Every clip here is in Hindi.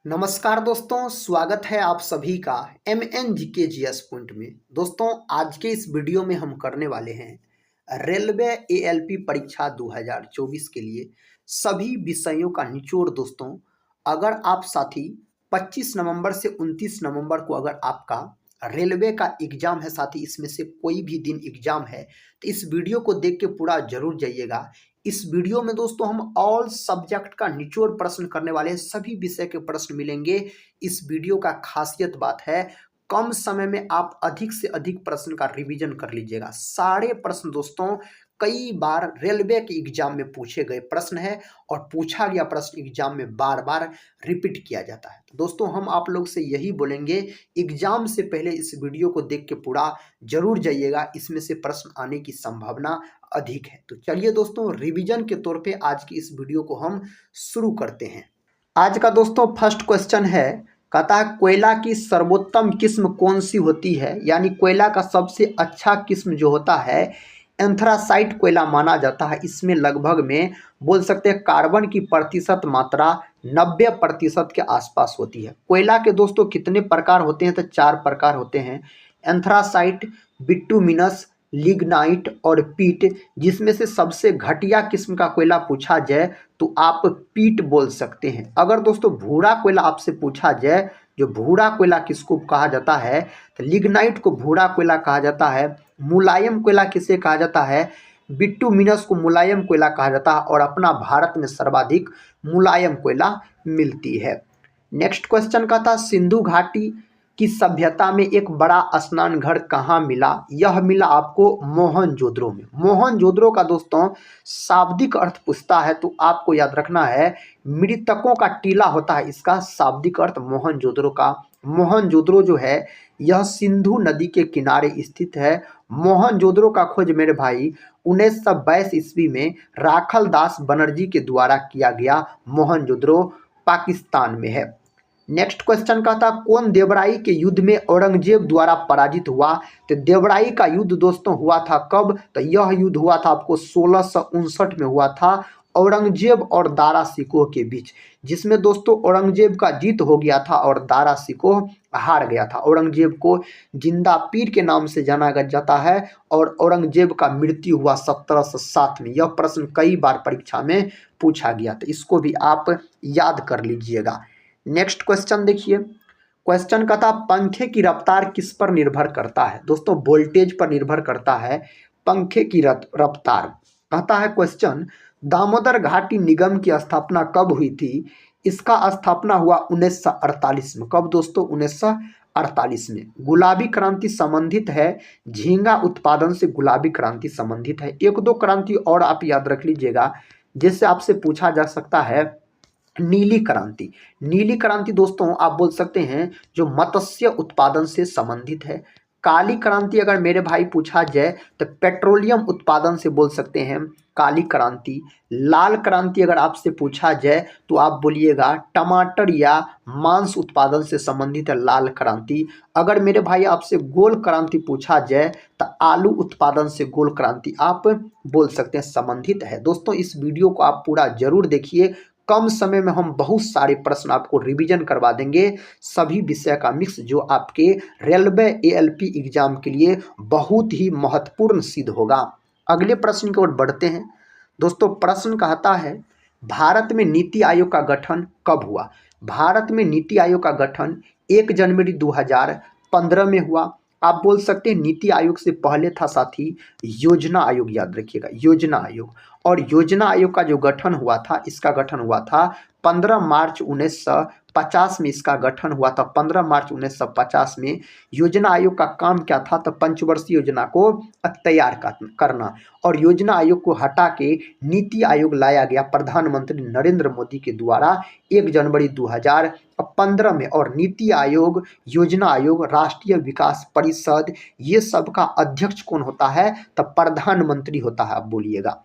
नमस्कार दोस्तों, स्वागत है आप सभी का MNGKGS पॉइंट में। दोस्तों, आज के इस वीडियो में हम करने वाले हैं रेलवे ALP परीक्षा 2024 के लिए सभी विषयों का निचोड़। दोस्तों, अगर आप साथी 25 नवंबर से 29 नवंबर को अगर आपका रेलवे का एग्जाम है साथी, इसमें से कोई भी दिन एग्जाम है तो इस वीडियो को देख के पूरा जरूर जाइएगा। इस वीडियो में दोस्तों हम ऑल सब्जेक्ट का निचोड़ प्रश्न करने वाले हैं, सभी विषय के प्रश्न मिलेंगे। इस वीडियो का खासियत बात है, कम समय में आप अधिक से अधिक प्रश्न का रिवीजन कर लीजिएगा। सारे प्रश्न दोस्तों कई बार रेलवे के एग्जाम में पूछे गए प्रश्न है और पूछा गया प्रश्न एग्जाम में बार बार रिपीट किया जाता है। तो दोस्तों हम आप लोग से यही बोलेंगे, एग्जाम से पहले इस वीडियो को देख के पूरा जरूर जाइएगा, इसमें से प्रश्न आने की संभावना अधिक है। तो चलिए दोस्तों, रिवीजन के तौर पे आज की इस वीडियो को हम शुरू करते हैं। आज का दोस्तों फर्स्ट क्वेश्चन है, कहता है कोयला की सर्वोत्तम किस्म कौन सी होती है, यानी कोयला का सबसे अच्छा किस्म जो होता है एंथ्रासाइट कोयला माना जाता है। इसमें लगभग में बोल सकते हैं कार्बन की प्रतिशत मात्रा 90% के आसपास होती है। कोयला के दोस्तों कितने प्रकार होते हैं, तो 4 प्रकार होते हैं, एंथ्रासाइट, बिटुमिनस, लिग्नाइट और पीट। जिसमें से सबसे घटिया किस्म का कोयला पूछा जाए तो आप पीट बोल सकते हैं। अगर दोस्तों भूरा कोयला आपसे पूछा जाए, जो भूरा कोयला किसको कहा जाता है, तो लिग्नाइट को भूरा कोयला कहा जाता है। मुलायम कोयला किसे कहा जाता है, बिटुमिनस को मुलायम कोयला कहा जाता है। और अपना भारत में सर्वाधिक मुलायम कोयला मिलती है। नेक्स्ट क्वेश्चन का था, सिंधु घाटी की सभ्यता में एक बड़ा स्नान घर कहाँ मिला? यह मिला आपको मोहनजोदड़ो में। मोहनजोदड़ो का दोस्तों शाब्दिक अर्थ पूछता है तो आपको याद रखना है मृतकों का टीला होता है, इसका शाब्दिक अर्थ मोहनजोदड़ो का। मोहनजोदड़ो जो है यह सिंधु नदी के किनारे स्थित है। मोहनजोदड़ो का खोज मेरे भाई 1922 ईस्वी में राखल दास बनर्जी के द्वारा किया गया। मोहनजोदड़ो पाकिस्तान में है। नेक्स्ट क्वेश्चन का था, कौन देवराई के युद्ध में औरंगजेब द्वारा पराजित हुआ? तो देवराई का युद्ध दोस्तों हुआ था कब? तो यह युद्ध हुआ था आपको 1659 में हुआ था, औरंगजेब और दारा शिकोह के बीच, जिसमें दोस्तों औरंगजेब का जीत हो गया था और दारा शिकोह हार गया था। औरंगजेब को जिंदा पीर के नाम से जाना जाता है और औरंगजेब का मृत्यु हुआ 1707 में। यह प्रश्न कई बार परीक्षा में पूछा गया, तो इसको भी आप याद कर लीजिएगा। नेक्स्ट क्वेश्चन देखिए, क्वेश्चन का था पंखे की रफ्तार किस पर निर्भर करता है? दोस्तों वोल्टेज पर निर्भर करता है पंखे की रफ्तार। कहता है क्वेश्चन, दामोदर घाटी निगम की स्थापना कब हुई थी? इसका स्थापना हुआ 1948 में। कब दोस्तों? 1948 में। गुलाबी क्रांति संबंधित है झींगा उत्पादन से, गुलाबी क्रांति संबंधित है। एक दो क्रांति और आप याद रख लीजिएगा, जिससे आपसे पूछा जा सकता है नीली क्रांति। नीली क्रांति दोस्तों आप बोल सकते हैं जो मत्स्य उत्पादन से संबंधित है। काली क्रांति अगर मेरे भाई पूछा जाए तो पेट्रोलियम उत्पादन से बोल सकते हैं काली क्रांति। लाल क्रांति अगर आपसे पूछा जाए तो आप बोलिएगा टमाटर या मांस उत्पादन से संबंधित है लाल क्रांति। अगर मेरे भाई आपसे गोल क्रांति पूछा जाए तो आलू उत्पादन से गोल क्रांति आप बोल सकते हैं, संबंधित है। दोस्तों इस वीडियो को आप पूरा जरूर देखिए, कम समय में हम बहुत सारे प्रश्न आपको रिवीजन करवा देंगे, सभी विषय का मिक्स, जो आपके रेलवे ALP एग्जाम के लिए बहुत ही महत्वपूर्ण सिद्ध होगा। अगले प्रश्न की ओर बढ़ते हैं। दोस्तों प्रश्न कहता है, भारत में नीति आयोग का गठन कब हुआ? भारत में नीति आयोग का गठन 1 जनवरी 2015 में हुआ। आप बोल सकते हैं नीति आयोग से पहले था साथी योजना आयोग, याद रखिएगा योजना आयोग। और योजना आयोग का जो गठन हुआ था, इसका गठन हुआ था 15 मार्च 1950 में। इसका गठन हुआ था 15 मार्च 1950 में। योजना आयोग का काम क्या था? तो पंचवर्षीय योजना को तैयार करना। और योजना आयोग को हटा के नीति आयोग लाया गया प्रधानमंत्री नरेंद्र मोदी के द्वारा 1 जनवरी 2015 में। और नीति आयोग, योजना आयोग, राष्ट्रीय विकास परिषद, ये सब का अध्यक्ष कौन होता है? तो प्रधानमंत्री होता है। आप बोलिएगा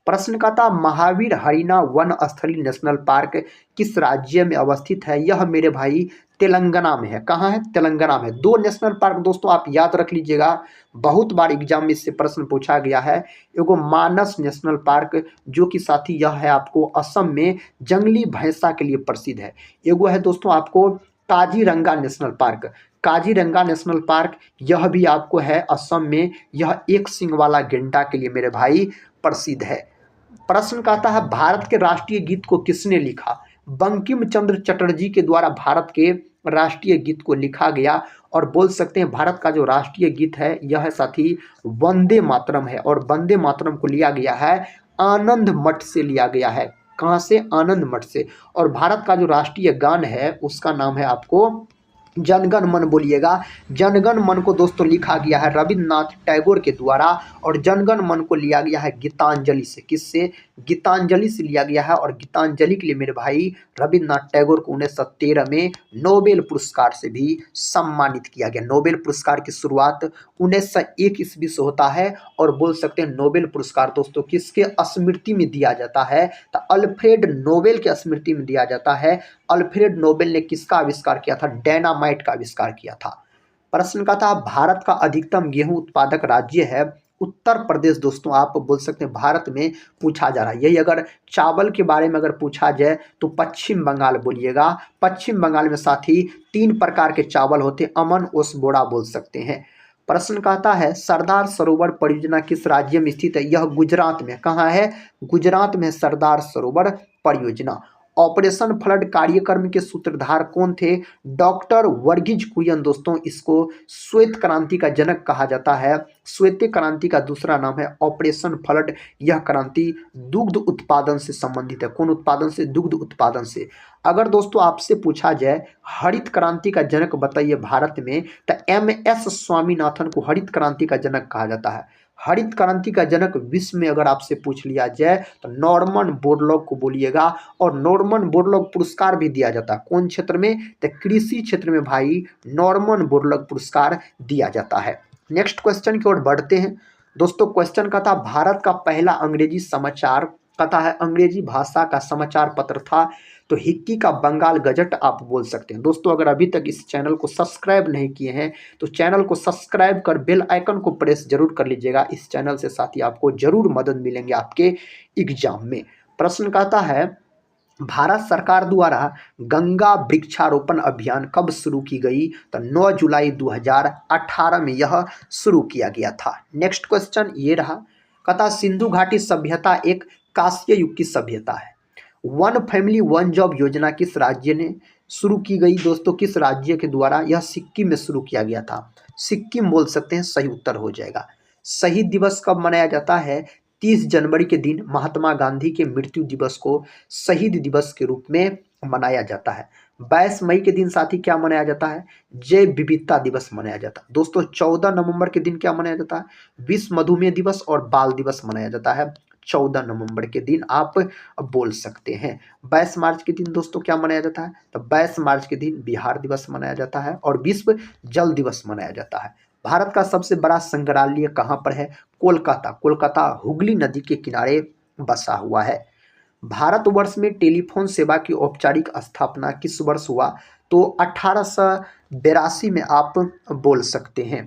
प्रश्न का था महावीर हरिना वन स्थली नेशनल पार्क किस राज्य में अवस्थित है? यह मेरे भाई तेलंगाना में है। कहाँ है? तेलंगाना में। दो नेशनल पार्क दोस्तों आप याद रख लीजिएगा, बहुत बार एग्जाम में इससे प्रश्न पूछा गया है। एगो मानस नेशनल पार्क जो कि साथी यह है आपको असम में जंगली भैंसा के लिए प्रसिद्ध है। एगो है दोस्तों आपको Kaziranga national park. Kaziranga national park यह भी आपको है असम में, यह एक सींग वाला गेंडा के लिए मेरे भाई प्रसिद्ध है। प्रश्न कहता है भारत के राष्ट्रीय गीत को किसने लिखा? बंकिम चंद्र चटर्जी के द्वारा भारत के राष्ट्रीय गीत को लिखा गया। और बोल सकते हैं भारत का जो राष्ट्रीय गीत है यह है साथी वंदे मातरम है। और वंदे मातरम को लिया गया है आनंद मठ से लिया गया है। कहाँ से? आनंद मठ से। और भारत का जो राष्ट्रीय गान है उसका नाम है आपको जनगण मन। बोलिएगा जनगण मन को दोस्तों लिखा गया है रविन्द्रनाथ टैगोर के द्वारा। और जनगण मन को लिया गया है गीतांजलि से। किससे? गीतांजलि से लिया गया है। और गीतांजलि के लिए मेरे भाई रविन्द्रनाथ टैगोर को 1913 में नोबेल पुरस्कार से भी सम्मानित किया गया। नोबेल पुरस्कार की शुरुआत 1901 ईस्वी से होता है। और बोल सकते हैं नोबेल पुरस्कार दोस्तों किसके स्मृति में दिया जाता है? तो अल्फ्रेड नोबेल के स्मृति में दिया जाता है। अल्फ्रेड नोबेल ने किसका आविष्कार किया था? डायनामाइट का आविष्कार किया था। प्रश्न का था भारत का अधिकतम गेहूं उत्पादक राज्य है उत्तर प्रदेश। दोस्तों आप बोल सकते हैं भारत में पूछा जा रहा है। यही अगर चावल के बारे में अगर पूछा जाए तो पश्चिम बंगाल बोलिएगा। पश्चिम बंगाल में साथी 3 प्रकार के चावल होते, अमन ओसबोड़ा बोल सकते हैं। प्रश्न कहता है सरदार सरोवर परियोजना किस राज्य में स्थित है? यह गुजरात में। कहाँ है? गुजरात में सरदार सरोवर परियोजना। ऑपरेशन फ्लड कार्यक्रम के सूत्रधार कौन थे? डॉक्टर वर्गीज कुरियन। दोस्तों इसको श्वेत क्रांति का जनक कहा जाता है। श्वेत क्रांति का दूसरा नाम है ऑपरेशन फ्लड। यह क्रांति दुग्ध उत्पादन से संबंधित है। कौन उत्पादन से? दुग्ध उत्पादन से। अगर दोस्तों आपसे पूछा जाए हरित क्रांति का जनक बताइए भारत में, तो MS स्वामीनाथन को हरित क्रांति का जनक कहा जाता है। हरित क्रांति का जनक विश्व में अगर आपसे पूछ लिया जाए तो नॉर्मन बोरलॉग को बोलिएगा। और नॉर्मन बोरलॉग पुरस्कार भी दिया जाता है। कौन क्षेत्र में? तो कृषि क्षेत्र में भाई नॉर्मन बोरलॉग पुरस्कार दिया जाता है। नेक्स्ट क्वेश्चन की ओर बढ़ते हैं दोस्तों। क्वेश्चन का था भारत का पहला अंग्रेजी समाचार कथा है अंग्रेजी भाषा का समाचार पत्र था तो हिक्की का बंगाल गजट आप बोल सकते हैं। दोस्तों अगर अभी तक इस चैनल को सब्सक्राइब नहीं किए हैं तो चैनल को सब्सक्राइब कर बेल आइकन को प्रेस जरूर कर लीजिएगा। इस चैनल से साथ ही आपको जरूर मदद मिलेंगे आपके एग्जाम में। प्रश्न कहता है भारत सरकार द्वारा गंगा वृक्षारोपण अभियान कब शुरू की गई? तो 9 जुलाई 2018 में यह शुरू किया गया था। नेक्स्ट क्वेश्चन ये रहा, कहता सिंधु घाटी सभ्यता एक कांस्य युग की सभ्यता है। वन फैमिली वन जॉब योजना किस राज्य ने शुरू की गई? दोस्तों किस राज्य के द्वारा? यह सिक्किम में शुरू किया गया था। सिक्किम बोल सकते हैं, सही उत्तर हो जाएगा। शहीद दिवस कब मनाया जाता है? 30 जनवरी के दिन महात्मा गांधी के मृत्यु दिवस को शहीद दिवस के रूप में मनाया जाता है। 22 मई के दिन साथी क्या मनाया जाता है? जैव विविधता दिवस मनाया जाता है। दोस्तों 14 नवंबर के दिन क्या मनाया जाता है? विश्व मधुमेह दिवस और बाल दिवस मनाया जाता है। 14 नवंबर के दिन आप बोल सकते हैं। 22 मार्च के दिन दोस्तों क्या मनाया जाता है? तो 22 मार्च के दिन बिहार दिवस मनाया जाता है और विश्व जल दिवस मनाया जाता है। भारत का सबसे बड़ा संग्रहालय कहाँ पर है? कोलकाता। कोलकाता हुगली नदी के किनारे बसा हुआ है। भारतवर्ष में टेलीफोन सेवा की औपचारिक स्थापना किस वर्ष हुआ? तो 1882 में आप बोल सकते हैं।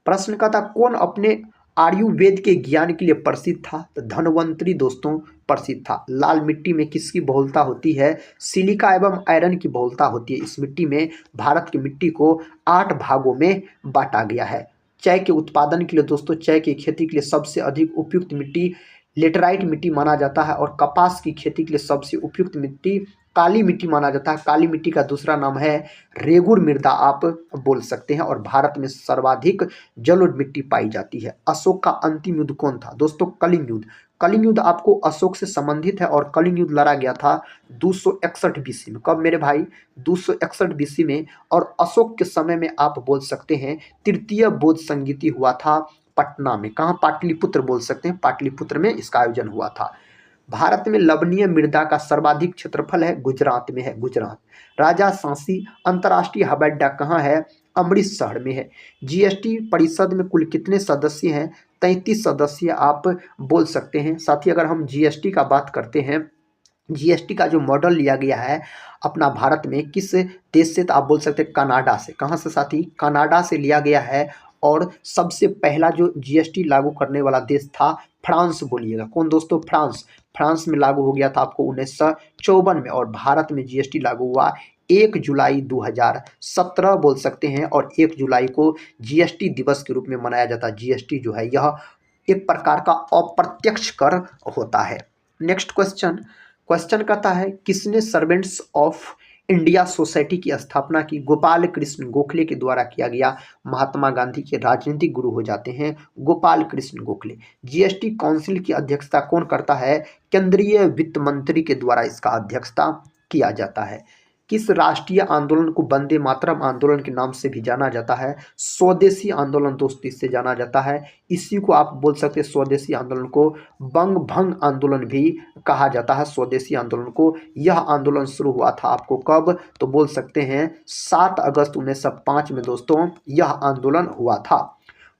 प्रश्न का था कौन अपने आयुर्वेद के ज्ञान के लिए प्रसिद्ध था? तो धन्वंतरी दोस्तों प्रसिद्ध था। लाल मिट्टी में किसकी बहुलता होती है? सिलिका एवं आयरन की बहुलता होती है। इस मिट्टी में भारत की मिट्टी को 8 भागों में बांटा गया है। चाय के उत्पादन के लिए दोस्तों चाय की खेती के लिए सबसे अधिक उपयुक्त मिट्टी लेटराइट मिट्टी माना जाता है। और कपास की खेती के लिए सबसे उपयुक्त मिट्टी काली मिट्टी माना जाता है। काली मिट्टी का दूसरा नाम है रेगुर मृदा आप बोल सकते हैं। और भारत में सर्वाधिक जलोढ़ मिट्टी पाई जाती है। अशोक का अंतिम युद्ध कौन था? दोस्तों कलिंग युद्ध। कलिंग युद्ध आपको अशोक से संबंधित है और कलिंग युद्ध लड़ा गया था 261 BC में। कब मेरे भाई? 261 BC में। और अशोक के समय में आप बोल सकते हैं तृतीय बौद्ध संगीति हुआ था पटना में। कहाँ? पाटलिपुत्र बोल सकते हैं, पाटलिपुत्र में इसका आयोजन हुआ था। भारत में लवणीय मृदा का सर्वाधिक क्षेत्रफल है गुजरात में है। गुजरात। राजा सांसी अंतर्राष्ट्रीय हवाई अड्डा कहाँ है? अमृतसर में है। जीएसटी परिषद में कुल कितने सदस्य हैं? 33 सदस्य आप बोल सकते हैं। साथ ही अगर हम जीएसटी का बात करते हैं, जीएसटी का जो मॉडल लिया गया है अपना भारत में, किस देश से? तो आप बोल सकते हैं कनाडा से। कहाँ से साथी? कनाडा से लिया गया है। और सबसे पहला जो जीएसटी लागू करने वाला देश था फ्रांस। बोलिएगा कौन दोस्तों? फ्रांस। फ्रांस में लागू हो गया था आपको 1954 में। और भारत में जीएसटी लागू हुआ 1 जुलाई 2017 बोल सकते हैं। और 1 जुलाई को जीएसटी दिवस के रूप में मनाया जाता है। जीएसटी जो है यह एक प्रकार का अप्रत्यक्ष कर होता है। नेक्स्ट क्वेश्चन कहता है किसने सर्वेंट्स ऑफ इंडिया सोसाइटी की स्थापना की? गोपाल कृष्ण गोखले के द्वारा किया गया। महात्मा गांधी के राजनीतिक गुरु हो जाते हैं गोपाल कृष्ण गोखले। जीएसटी काउंसिल की अध्यक्षता कौन करता है? केंद्रीय वित्त मंत्री के द्वारा इसका अध्यक्षता किया जाता है। किस राष्ट्रीय आंदोलन को वंदे मातरम आंदोलन के नाम से भी जाना जाता है? स्वदेशी आंदोलन दोस्तों इससे जाना जाता है। इसी को आप बोल सकते हैं, स्वदेशी आंदोलन को बंग भंग आंदोलन भी कहा जाता है। स्वदेशी आंदोलन को, यह आंदोलन शुरू हुआ था आपको कब? तो बोल सकते हैं 7 अगस्त 1905 में दोस्तों यह आंदोलन हुआ था।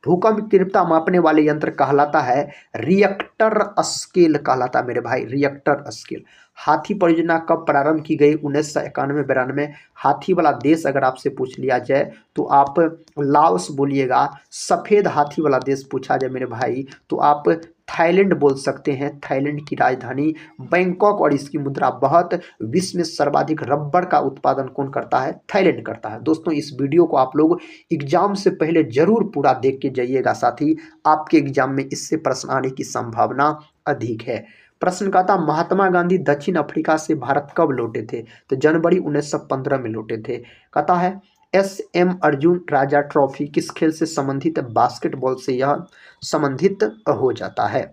भूकंप की तीव्रता मापने वाले यंत्र कहलाता है रिएक्टर स्केल कहलाता है मेरे भाई, रिएक्टर स्केल। हाथी परियोजना कब प्रारंभ की गई? 1991-92। हाथी वाला देश अगर आपसे पूछ लिया जाए तो आप लाओस बोलिएगा। सफ़ेद हाथी वाला देश पूछा जाए मेरे भाई तो आप थाईलैंड बोल सकते हैं। थाईलैंड की राजधानी बैंकॉक। और इसकी मुद्रा बहुत। विश्व में सर्वाधिक रबड़ का उत्पादन कौन करता है? थाईलैंड करता है। दोस्तों इस वीडियो को आप लोग एग्जाम से पहले जरूर पूरा देख के जाइएगा, साथ ही आपके एग्जाम में इससे प्रश्न आने की संभावना अधिक है। प्रश्न कहता महात्मा गांधी दक्षिण अफ्रीका से भारत कब लौटे थे? तो जनवरी 1915 में लौटे थे। कहता है एस.एम. अर्जुन राजा ट्रॉफी किस खेल से संबंधित है? बास्केटबॉल से यह संबंधित हो जाता है।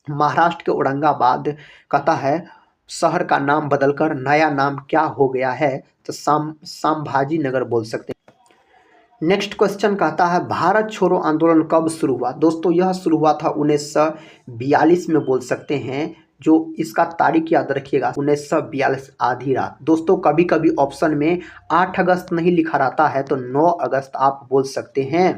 महाराष्ट्र के औरंगाबाद कहता है शहर का नाम बदलकर नया नाम क्या हो गया है? तो संभाजी नगर बोल सकते हैं। नेक्स्ट क्वेश्चन कहता है भारत छोड़ो आंदोलन कब शुरू हुआ? दोस्तों यह शुरू हुआ था 1942 में बोल सकते हैं। जो इसका तारीख याद रखिएगा 1942 आधी रात। दोस्तों कभी कभी ऑप्शन में 8 अगस्त नहीं लिखा रहता है तो 9 अगस्त आप बोल सकते हैं।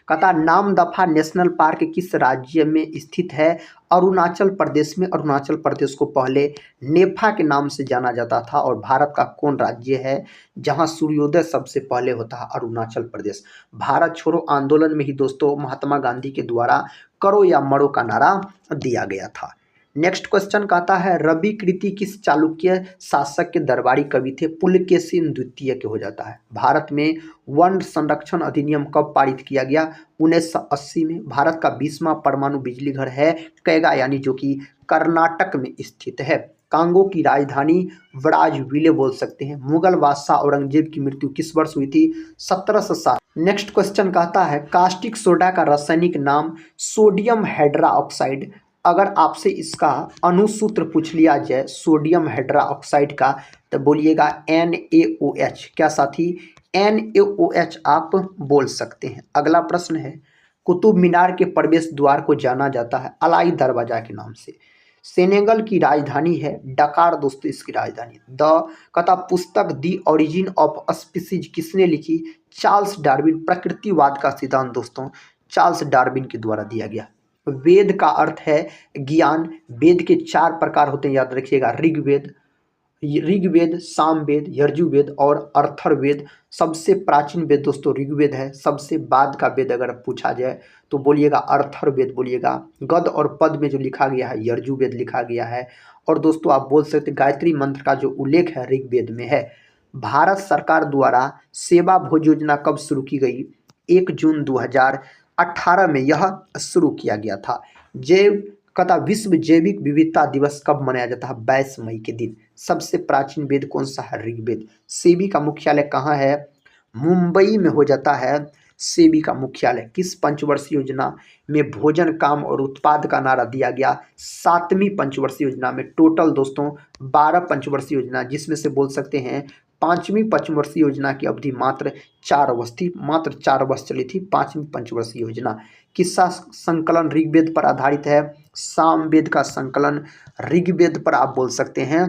कहता नामदफा नेशनल पार्क किस राज्य में स्थित है? अरुणाचल प्रदेश में। अरुणाचल प्रदेश को पहले नेफा के नाम से जाना जाता था। और भारत का कौन राज्य है जहां सूर्योदय सबसे पहले होता है? अरुणाचल प्रदेश। भारत छोड़ो आंदोलन में ही दोस्तों महात्मा गांधी के द्वारा करो या मरो का नारा दिया गया था। नेक्स्ट क्वेश्चन कहता है रवि कृति किस चालुक्य शासक के दरबारी कवि थे? पुलकेशिन द्वितीय के हो जाता है। भारत में वन संरक्षण अधिनियम कब पारित किया गया? 1980 में। भारत का 20वां परमाणु बिजली घर है कैगा, यानी जो कि कर्नाटक में स्थित है। कांगो की राजधानी ब्राज़विले बोल सकते हैं। मुगल बादशाह औरंगजेब की मृत्यु किस वर्ष हुई थी? 1707। नेक्स्ट क्वेश्चन कहता है कास्टिक सोडा का रासायनिक नाम सोडियम हाइड्रोक्साइड। अगर आपसे इसका अनुसूत्र पूछ लिया जाए सोडियम हाइड्रोक्साइड का तो बोलिएगा NaOH। क्या साथी? NaOH आप बोल सकते हैं। अगला प्रश्न है कुतुब मीनार के प्रवेश द्वार को जाना जाता है अलाई दरवाजा के नाम से। सेनेगल की राजधानी है डकार दोस्तों इसकी राजधानी। कथा पुस्तक दी ओरिजिन ऑफ स्पीसीज किसने लिखी? Charles Darwin. प्रकृतिवाद का सिद्धांत दोस्तों चार्ल्स डार्विन के द्वारा दिया गया। वेद का अर्थ है ज्ञान। वेद के 4 प्रकार होते हैं याद रखिएगा, ऋग्वेद, सामवेद, यजुर्वेद और अथर्ववेद। सबसे प्राचीन वेद दोस्तों ऋग्वेद है। सबसे बाद का वेद अगर पूछा जाए तो बोलिएगा अथर्ववेद बोलिएगा। गद और पद में जो लिखा गया है यजुर्वेद लिखा गया है। और दोस्तों आप बोल सकते गायत्री मंत्र का जो उल्लेख है ऋग्वेद में है। भारत सरकार द्वारा सेवा भोज योजना कब शुरू की गई? 1 जून 2018 में यह शुरू किया गया था। विश्व जैविक विविधता दिवस कब मनाया जाता है? 22 मई के दिन। सबसे प्राचीन वेद कौन सा है? ऋग्वेद। सेबी का मुख्यालय कहाँ है? मुंबई में हो जाता है सेबी का मुख्यालय। किस पंचवर्षीय योजना में भोजन काम और उत्पाद का नारा दिया गया? 7वीं पंचवर्षीय योजना में। टोटल दोस्तों 12 पंचवर्षीय योजना, जिसमें से बोल सकते हैं 5वीं पंचवर्षीय योजना की अवधि मात्र 4 वर्ष थी। मात्र 4 वर्ष चली थी 5वीं पंचवर्षीय योजना। किसका संकलन ऋग्वेद पर आधारित है? सामवेद का संकलन ऋग्वेद पर आप बोल सकते हैं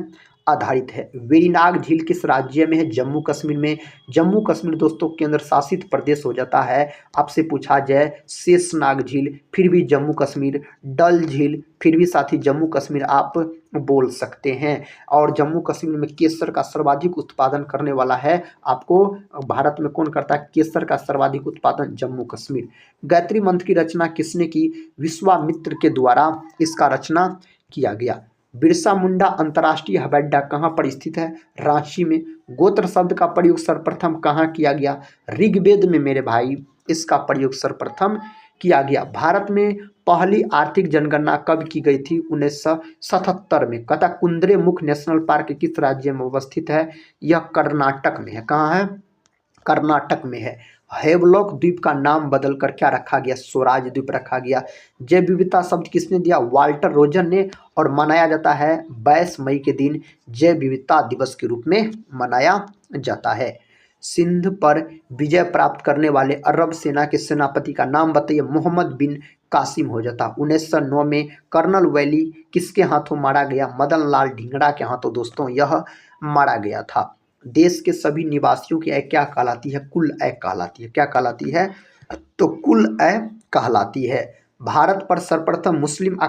आधारित है। वेरीनाग झील किस राज्य में है? जम्मू कश्मीर में। जम्मू कश्मीर दोस्तों केंद्र शासित प्रदेश हो जाता है। आपसे पूछा जाए शेषनाग झील, फिर भी जम्मू कश्मीर। डल झील, फिर भी साथी जम्मू कश्मीर आप बोल सकते हैं। और जम्मू कश्मीर में केसर का सर्वाधिक उत्पादन करने वाला है आपको भारत में कौन करता है? केसर का सर्वाधिक उत्पादन जम्मू कश्मीर। गायत्री मंत्र की रचना किसने की? विश्वामित्र के द्वारा इसका रचना किया गया। बिरसा मुंडा अंतर्राष्ट्रीय हवाई अड्डा कहाँ पर स्थित है? रांची में। गोत्र शब्द का प्रयोग सर्वप्रथम कहाँ किया गया? ऋग्वेद में मेरे भाई इसका प्रयोग सर्वप्रथम किया गया। भारत में पहली आर्थिक जनगणना कब की गई थी? 1977 में। कथा कुंद्रे मुख नेशनल पार्क किस राज्य में अवस्थित है? यह कर्नाटक में है। कहाँ है? कर्नाटक में है। हेवलॉक द्वीप का नाम बदलकर क्या रखा गया? स्वराज द्वीप रखा गया। जैव विविधता शब्द किसने दिया? वाल्टर रोजन ने। और मनाया जाता है 22 मई के दिन जैव विविधता दिवस के रूप में मनाया जाता है। सिंध पर विजय प्राप्त करने वाले अरब सेना के सेनापति का नाम बताइए। मोहम्मद बिन कासिम हो जाता। 1909 में कर्नल वैली किसके हाथों मारा गया? मदन लाल ढींगड़ा के हाथों दोस्तों यह मारा गया था। देश के सभी निवासियों की आय क्या कहलाती है? कुल आय कहलाती है। क्या कहलाती है? तो कुल आय कहलाती है। भारत पर सर्वप्रथम मुस्लिम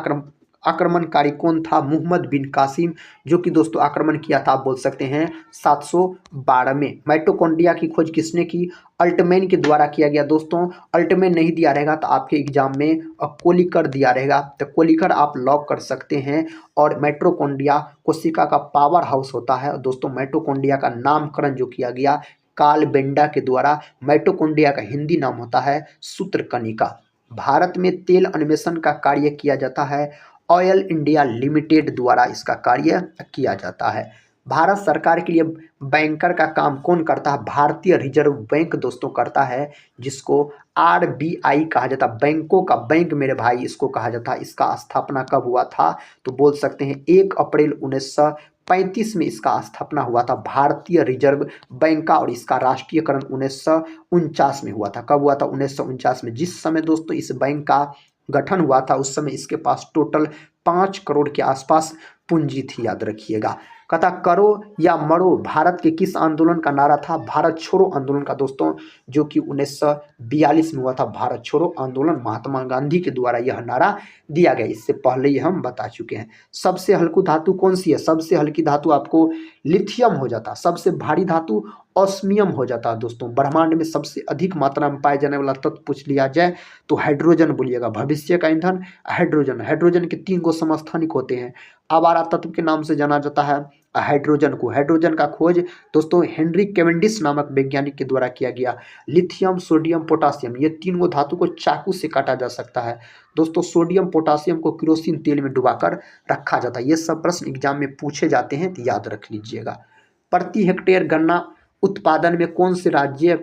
आक्रमणकारी कौन था? मोहम्मद बिन कासिम, जो कि दोस्तों आक्रमण किया था आप बोल सकते हैं 712 में। माइटोकॉन्ड्रिया की खोज किसने की? अल्टमैन के द्वारा किया गया। दोस्तों अल्टमैन नहीं दिया रहेगा तो आपके एग्जाम में कोलिकर दिया रहेगा, तो कोलिकर आप लॉक कर सकते हैं। और माइटोकॉन्ड्रिया कोशिका का पावर हाउस होता है। दोस्तों माइटोकॉन्ड्रिया का नामकरण जो किया गया कार्ल बेंडा के द्वारा। माइटोकॉन्ड्रिया का हिंदी नाम होता है सूत्रकणिका। भारत में तेल अन्वेषण का कार्य किया जाता है ऑयल इंडिया लिमिटेड द्वारा इसका कार्य किया जाता है। भारत सरकार के लिए बैंकर का काम कौन करता है? भारतीय रिजर्व बैंक दोस्तों करता है, जिसको आरबीआई कहा जाता है। बैंकों का बैंक मेरे भाई इसको कहा जाता है। इसका स्थापना कब हुआ था? तो बोल सकते हैं 1 अप्रैल 1935 में इसका स्थापना हुआ था भारतीय रिजर्व बैंक का। और इसका राष्ट्रीयकरण 1949 में हुआ था। कब हुआ था? 1949 में। जिस समय दोस्तों इस बैंक का गठन हुआ था उस समय इसके पास टोटल 5 करोड़ के आसपास पूंजी थी, याद रखिएगा। कथा करो या मरो भारत के किस आंदोलन का नारा था? भारत छोड़ो आंदोलन का दोस्तों, जो कि 1942 में हुआ था। भारत छोड़ो आंदोलन महात्मा गांधी के द्वारा यह नारा दिया गया। इससे पहले ही हम बता चुके हैं। सबसे हल्की धातु कौन सी है? सबसे हल्की धातु आपको लिथियम हो जाता। सबसे भारी धातु ऑस्मियम हो जाता है दोस्तों। ब्रह्मांड में सबसे अधिक मात्रा में पाए जाने वाला तत्व पूछ लिया जाए तो हाइड्रोजन बोलिएगा। भविष्य का ईंधन हाइड्रोजन। हाइड्रोजन के 3 गो समस्थानिक होते हैं। आवारा तत्व के नाम से जाना जाता है हाइड्रोजन को। हाइड्रोजन का खोज दोस्तों हेनरी कैवेंडिश नामक वैज्ञानिक के द्वारा किया गया। लिथियम, सोडियम, पोटासियम, ये 3 गो धातु को चाकू से काटा जा सकता है दोस्तों। सोडियम पोटासियम को केरोसिन तेल में डुबाकर रखा जाता है। ये सब प्रश्न एग्जाम में पूछे जाते हैं तो याद रख लीजिएगा। प्रति हेक्टेयर गन्ना उत्पादन में कौन से राज्य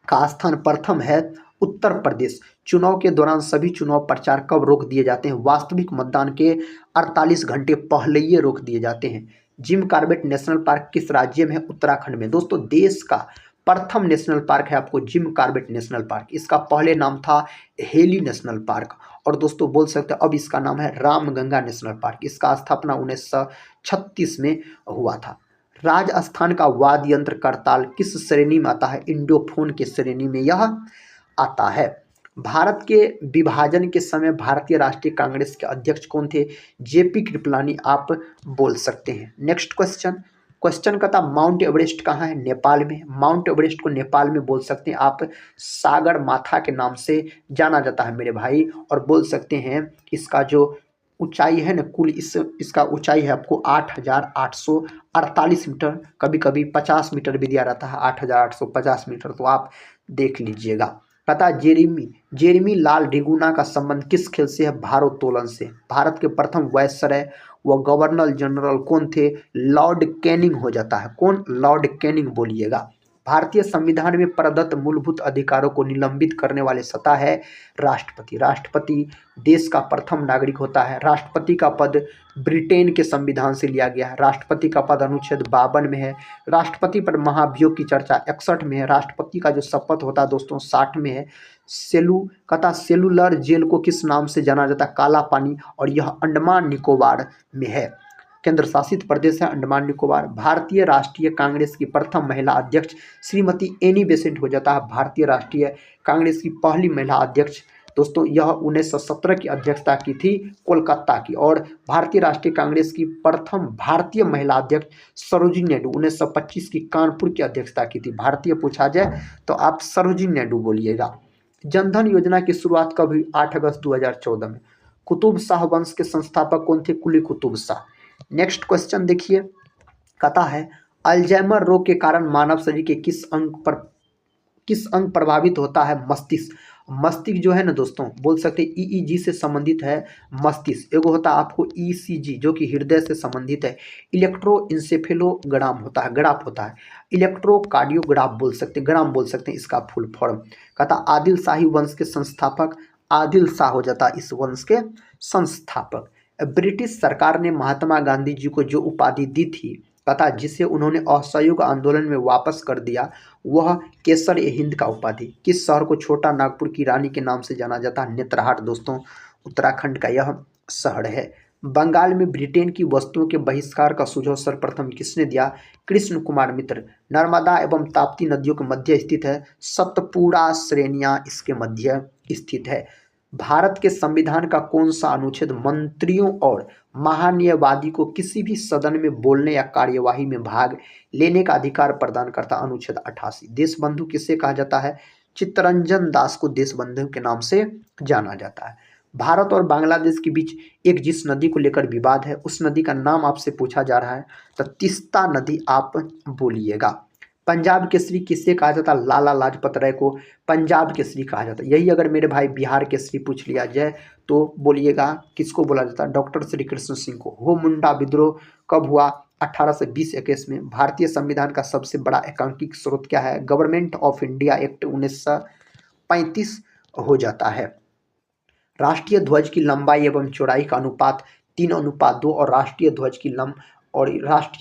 का स्थान प्रथम है? उत्तर प्रदेश। चुनाव के दौरान सभी चुनाव प्रचार कब रोक दिए जाते हैं? वास्तविक मतदान के 48 घंटे पहले ये रोक दिए जाते हैं। जिम कॉर्बेट नेशनल पार्क किस राज्य में है? उत्तराखंड में। दोस्तों देश का प्रथम नेशनल पार्क है आपको जिम कॉर्बेट नेशनल पार्क। इसका पहले नाम था हेली नेशनल पार्क। और दोस्तों बोल सकते हैं अब इसका नाम है रामगंगा नेशनल पार्क। इसका स्थापना 1936 में हुआ था। राजस्थान का वाद्य यंत्र करताल किस श्रेणी में आता है? इंडोफोन के श्रेणी में यह आता है। भारत के विभाजन के समय भारतीय राष्ट्रीय कांग्रेस के अध्यक्ष कौन थे? जेपी कृपलानी आप बोल सकते हैं। नेक्स्ट क्वेश्चन का था माउंट एवरेस्ट कहाँ है? नेपाल में। माउंट एवरेस्ट को नेपाल में बोल सकते हैं आप सागर माथा के नाम से जाना जाता है मेरे भाई। और बोल सकते हैं इसका जो ऊंचाई है ना कुल इसका ऊंचाई है आपको 8,848 मीटर। कभी कभी 50 मीटर भी दिया रहता है 8,850 मीटर, तो आप देख लीजिएगा। पता जेरेमी लाल डिगुना का संबंध किस खेल से है? भारोत्तोलन से। भारत के प्रथम वायसराय व गवर्नर जनरल कौन थे? लॉर्ड कैनिंग हो जाता है। कौन? लॉर्ड कैनिंग बोलिएगा। भारतीय संविधान में प्रदत्त मूलभूत अधिकारों को निलंबित करने वाले सत्ता है राष्ट्रपति। राष्ट्रपति देश का प्रथम नागरिक होता है। राष्ट्रपति का पद ब्रिटेन के संविधान से लिया गया है। राष्ट्रपति का पद अनुच्छेद 52 में है। राष्ट्रपति पर महाभियोग की चर्चा 61 में है। राष्ट्रपति का जो शपथ होता है दोस्तों 60 में है। सेलुलर जेल को किस नाम से जाना जाता है? काला पानी। और यह अंडमान निकोबार में है। केंद्र शासित प्रदेश है अंडमान निकोबार। भारतीय राष्ट्रीय कांग्रेस की प्रथम महिला अध्यक्ष श्रीमती एनी बेसेंट हो जाता है भारतीय राष्ट्रीय कांग्रेस की पहली महिला अध्यक्ष। दोस्तों यह 1917 की अध्यक्षता की थी कोलकाता की। और भारतीय राष्ट्रीय कांग्रेस की प्रथम भारतीय महिला अध्यक्ष सरोजिनी नायडू 1925 की कानपुर की अध्यक्षता की थी। भारतीय पूछा जाए तो आप सरोजिनी नायडू बोलिएगा। जनधन योजना की शुरुआत कब हुई? 8 अगस्त 2014 में। कुतुब शाह वंश के संस्थापक कौन थे? कुली कुतुब शाह। नेक्स्ट क्वेश्चन देखिए, कहता है अल्जाइमर रोग के कारण मानव शरीर के किस अंग प्रभावित होता है? मस्तिष्क। मस्तिष्क जो है ना दोस्तों, बोल सकते हैं ईईजी से संबंधित है मस्तिष्क। एगो होता है आपको ईसीजी जो कि हृदय से संबंधित है। इलेक्ट्रोइंसेफेलोग्राम होता है, ग्राफ होता है। इलेक्ट्रोकार्डियोग्राफ बोल सकते हैं, ग्राम बोल सकते हैं इसका फुल फॉर्म। कहता आदिल शाही वंश के संस्थापक आदिल शाह हो जाता है इस वंश के संस्थापक। ब्रिटिश सरकार ने महात्मा गांधी जी को जो उपाधि दी थी, कहता जिसे उन्होंने असहयोग आंदोलन में वापस कर दिया, वह केसर ए हिंद का उपाधि। किस शहर को छोटा नागपुर की रानी के नाम से जाना जाता है? नेतरहाट। दोस्तों उत्तराखंड का यह शहर है। बंगाल में ब्रिटेन की वस्तुओं के बहिष्कार का सुझाव सर्वप्रथम किसने दिया? कृष्ण कुमार मित्र। नर्मदा एवं ताप्ती नदियों के मध्य स्थित है सतपुड़ा श्रेणियां इसके मध्य स्थित है। भारत के संविधान का कौन सा अनुच्छेद मंत्रियों और महान्यायवादी को किसी भी सदन में बोलने या कार्यवाही में भाग लेने का अधिकार प्रदान करता? अनुच्छेद 88। देशबंधु किसे कहा जाता है? चित्तरंजन दास को देशबंधु के नाम से जाना जाता है। भारत और बांग्लादेश के बीच एक जिस नदी को लेकर विवाद है, उस नदी का नाम आपसे पूछा जा रहा है, तो तिस्ता नदी आप बोलिएगा। पंजाब केसरी किसे कहा जाता? लाला लाजपत राय को पंजाब केसरी कहा जाता। यही अगर मेरे भाई बिहार केसरी पूछ लिया जाए तो बोलिएगा किसको बोला जाता? डॉक्टर श्री कृष्ण सिंह को। हो मुंडा विद्रोह कब हुआ? 1820-21 में। भारतीय संविधान का सबसे बड़ा एकांकिक स्रोत क्या है? गवर्नमेंट ऑफ इंडिया एक्ट 1935 हो जाता है। राष्ट्रीय ध्वज की लंबाई एवं चौड़ाई का अनुपात 3:2 और राष्ट्रीय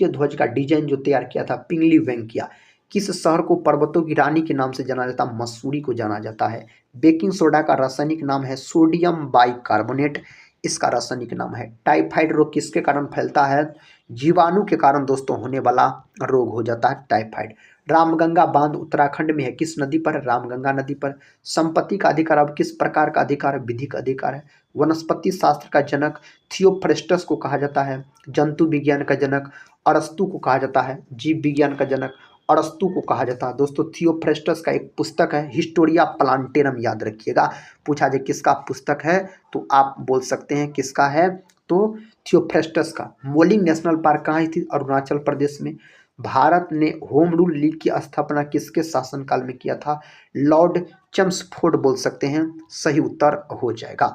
ध्वज का डिजाइन जो तैयार किया था पिंगली वेंकैया। किस शहर को पर्वतों की रानी के नाम से जाना जाता? मसूरी को जाना जाता है। बेकिंग सोडा का रासायनिक नाम है सोडियम बाइकार्बोनेट, इसका रासायनिक नाम है। टाइफाइड रोग किसके कारण फैलता है? जीवाणु के कारण दोस्तों होने वाला रोग हो जाता है टाइफाइड। रामगंगा बांध उत्तराखंड में है, किस नदी पर? रामगंगा नदी पर। संपत्ति का अधिकार अब किस प्रकार का अधिकार है? विधिक अधिकार है। वनस्पति शास्त्र का जनक थियोफ्रेस्टस को कहा जाता है। जंतु विज्ञान का जनक अरस्तु को कहा जाता है। जीव विज्ञान का जनक अरस्तु को कहा जाता है। दोस्तों थियोफ्रेस्टस का एक पुस्तक है हिस्टोरिया प्लांटेरम, याद रखिएगा। पूछा जाए किसका पुस्तक है तो आप बोल सकते हैं किसका है, तो थियोफ्रेस्टस का। मोलिंग नेशनल पार्क कहाँ स्थित? अरुणाचल प्रदेश में। भारत ने होम रूल लीग की स्थापना किसके शासनकाल में किया था? लॉर्ड चेम्सफोर्ड बोल सकते हैं, सही उत्तर हो जाएगा।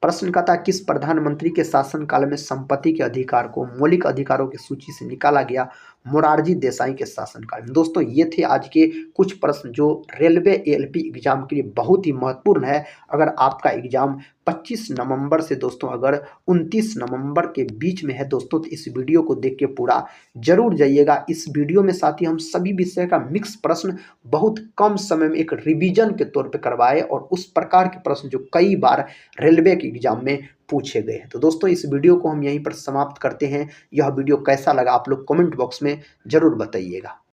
प्रश्न का था किस प्रधानमंत्री के शासनकाल में संपत्ति के अधिकार को मौलिक अधिकारों की सूची से निकाला गया? मोरारजी देसाई के शासनकाल में। दोस्तों ये थे आज के कुछ प्रश्न जो रेलवे एएलपी एग्जाम के लिए बहुत ही महत्वपूर्ण है। अगर आपका एग्जाम 25 नवंबर से दोस्तों अगर 29 नवंबर के बीच में है दोस्तों, तो इस वीडियो को देख के पूरा जरूर जाइएगा। इस वीडियो में साथ ही हम सभी विषय का मिक्स प्रश्न बहुत कम समय में एक रिवीजन के तौर पे करवाए और उस प्रकार के प्रश्न जो कई बार रेलवे के एग्जाम में पूछे गए हैं। तो दोस्तों इस वीडियो को हम यहीं पर समाप्त करते हैं। यह वीडियो कैसा लगा आप लोग कमेंट बॉक्स में जरूर बताइएगा।